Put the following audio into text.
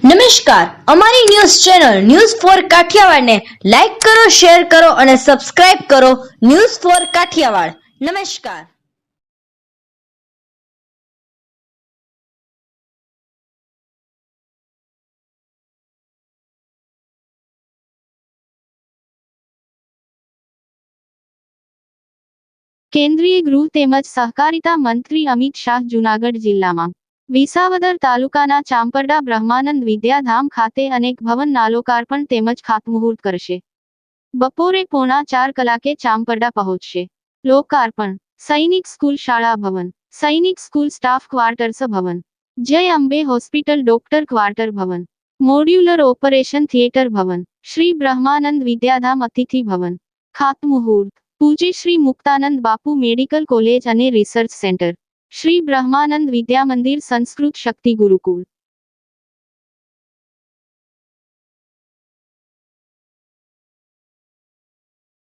નમસ્કાર, અમારી news channel news for કાઠિયાવાડને લાઈક કરો, શેર કરો અને સબસ્ક્રાઇબ કરો. News for Kathiawad. નમસ્કાર. કેન્દ્રીય ગૃહ તેમજ સહકારિતા મંત્રી અમિત શાહ જૂનાગઢ જિલ્લામાં વિસાવદર તાલુકાના ચાંપરડા બ્રહ્માનંદ વિદ્યાધામ ખાતે અનેક ભવનના લોકાર્પણ તેમજ ખાતમુહૂર્ત કરશે. બપોરે 3:45 કલાકે ચાંપરડા પહોંચશે. લોકાર્પણ: સૈનિક સ્કૂલ શાળા ભવન, સૈનિક સ્કૂલ સ્ટાફ ક્વાર્ટર્સ ભવન, જય અંબે હોસ્પિટલ ડોક્ટર ક્વાર્ટર ભવન, મોડ્યુલર ઓપરેશન થિયેટર ભવન, શ્રી બ્રહ્માનંદ વિદ્યાધામ અતિથિ ભવન. ખાતમુહૂર્ત: પૂજ્ય શ્રી મુક્તાનંદ બાપુ મેડિકલ કોલેજ અને રિસર્ચ સેન્ટર, શ્રી બ્રહ્માનંદ વિદ્યા મંદિર સંસ્કૃત શક્તિ ગુરુકુળ.